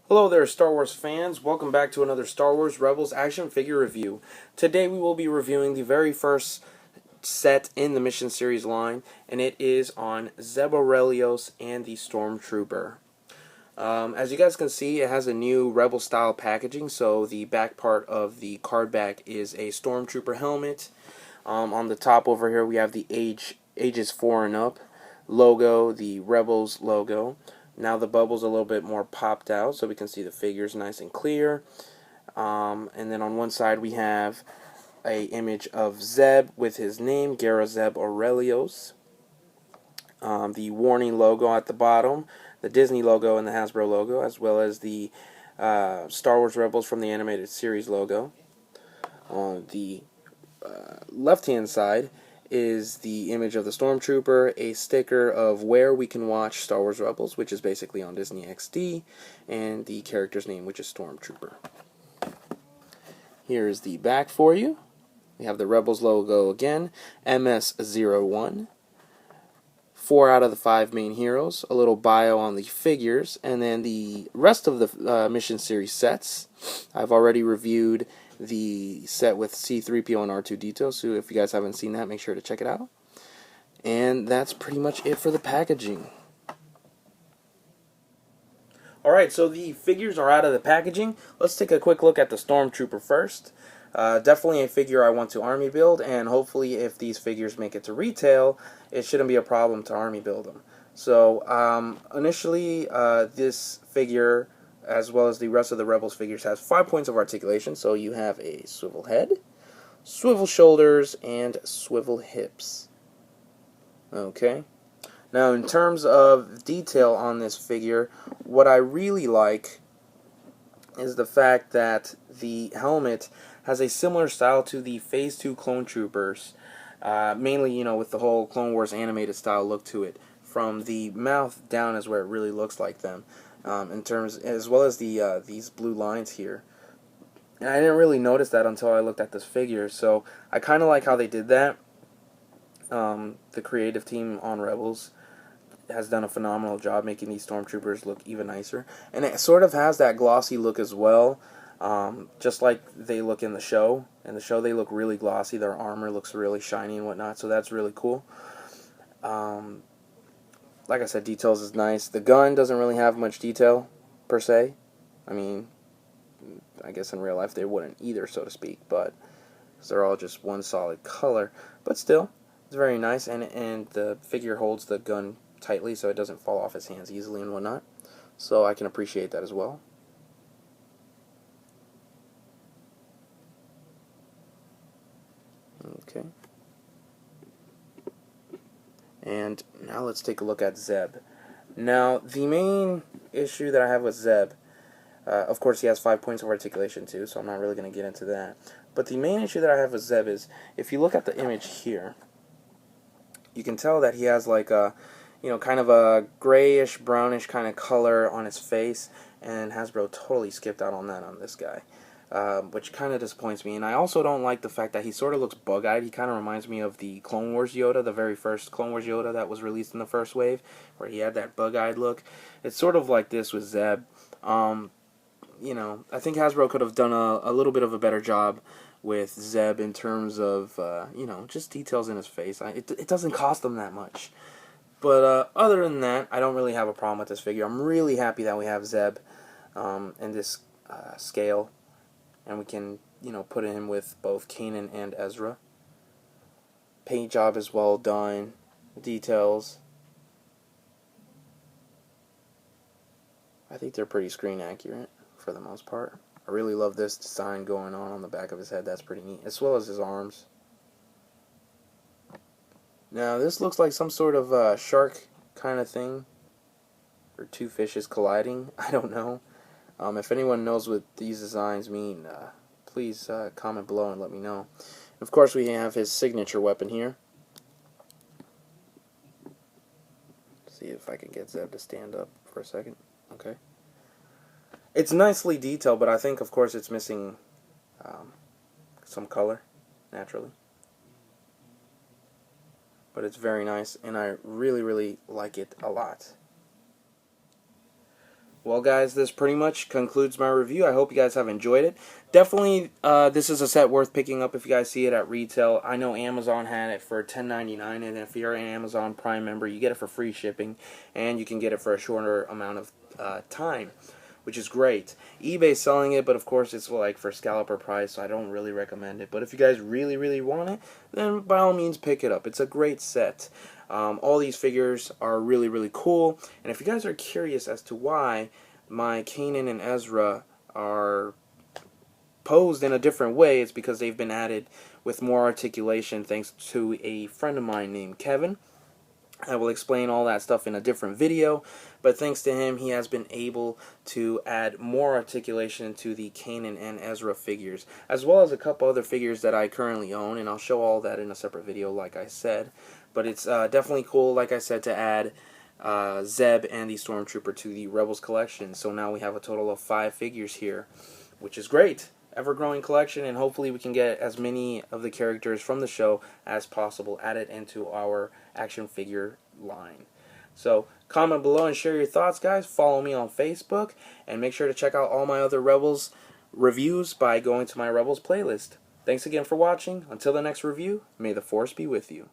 Hello there, Star Wars fans. Welcome back to another Star Wars Rebels action figure review. Today we will be reviewing the very first set in the Mission Series line, and it is on Zeb Orrelios and the Stormtrooper. As you guys can see, it has a new Rebel style packaging, so the back part of the card back is a Stormtrooper helmet. On the top over here we have the ages 4 and up logo, the Rebels logo. Now the bubble's a little bit more popped out, so we can see the figures nice and clear. And then on one side we have a image of Zeb with his name, Zeb Orrelios. The warning logo at the bottom, the Disney logo and the Hasbro logo, as well as the Star Wars Rebels from the animated series logo. On the left-hand side is the image of the Stormtrooper, a sticker of where we can watch Star Wars Rebels, which is basically on Disney XD, and the character's name, which is Stormtrooper. Here's the back for you. We have the Rebels logo again, MS-01. 4 out of the 5 main heroes, a little bio on the figures, and then the rest of the Mission Series sets. I've already reviewed the set with C-3PO and R2-D2, so if you guys haven't seen that, make sure to check it out. And that's pretty much it for the packaging. Alright, so the figures are out of the packaging. Let's take a quick look at the Stormtrooper first. Definitely a figure I want to army build, and hopefully if these figures make it to retail, it shouldn't be a problem to army build them. So initially this figure, as well as the rest of the Rebels figures, has 5 points of articulation. So you have a swivel head, swivel shoulders, and swivel hips. Okay. Now in terms of detail on this figure, what I really like is the fact that the helmet has a similar style to the Phase 2 Clone Troopers, mainly, with the whole Clone Wars animated style look to it. From the mouth down is where it really looks like them, in terms, as well as the these blue lines here. And I didn't really notice that until I looked at this figure, so I kind of like how they did that. The creative team on Rebels has done a phenomenal job making these Stormtroopers look even nicer. And it sort of has that glossy look as well, just like they look in the show. In the show they look really glossy, their armor looks really shiny and whatnot, so that's really cool. Like I said, details is nice. The gun doesn't really have much detail, per se. I mean, I guess in real life they wouldn't either, so to speak, but they're all just one solid color. But still, it's very nice, and the figure holds the gun tightly so it doesn't fall off his hands easily and whatnot, so I can appreciate that as well. Okay, and now let's take a look at Zeb. Now the main issue that I have with Zeb, of course he has 5 points of articulation too, so I'm not really going to get into that, but the main issue that I have with Zeb is, if you look at the image here, you can tell that he has like a kind of a grayish, brownish kind of color on his face, and Hasbro totally skipped out on that on this guy, which kind of disappoints me. And I also don't like the fact that he sort of looks bug-eyed. He kind of reminds me of the Clone Wars Yoda, the very first Clone Wars Yoda that was released in the first wave, where he had that bug-eyed look. It's sort of like this with Zeb. I think Hasbro could have done a little bit of a better job with Zeb in terms of, just details in his face. It doesn't cost them that much. But other than that, I don't really have a problem with this figure. I'm really happy that we have Zeb in this scale, and we can, put him with both Kanan and Ezra. Paint job is well done. Details, I think they're pretty screen accurate for the most part. I really love this design going on the back of his head. That's pretty neat, as well as his arms. Now this looks like some sort of shark kind of thing, or two fishes colliding. I don't know. If anyone knows what these designs mean, please comment below and let me know. Of course, we have his signature weapon here. See if I can get Zeb to stand up for a second. Okay. It's nicely detailed, but I think, of course, it's missing some color, naturally. But it's very nice, and I really, really like it a lot. Well, guys, this pretty much concludes my review. I hope you guys have enjoyed it. Definitely, this is a set worth picking up if you guys see it at retail. I know Amazon had it for $10.99, and if you're an Amazon Prime member, you get it for free shipping, and you can get it for a shorter amount of time, which is great. eBay's selling it, but of course it's like for scalper price, so I don't really recommend it. But if you guys really, really want it, then by all means pick it up. It's a great set. All these figures are really, really cool, and if you guys are curious as to why my Kanan and Ezra are posed in a different way, it's because they've been added with more articulation thanks to a friend of mine named Kevin. I will explain all that stuff in a different video, but thanks to him, he has been able to add more articulation to the Kanan and Ezra figures, as well as a couple other figures that I currently own, and I'll show all that in a separate video like I said. But it's definitely cool, like I said, to add Zeb and the Stormtrooper to the Rebels collection. So now we have a total of 5 figures here, which is great. Ever-growing collection, and hopefully we can get as many of the characters from the show as possible added into our action figure line. So comment below and share your thoughts, guys. Follow me on Facebook, and make sure to check out all my other Rebels reviews by going to my Rebels playlist. Thanks again for watching. Until the next review, may the Force be with you.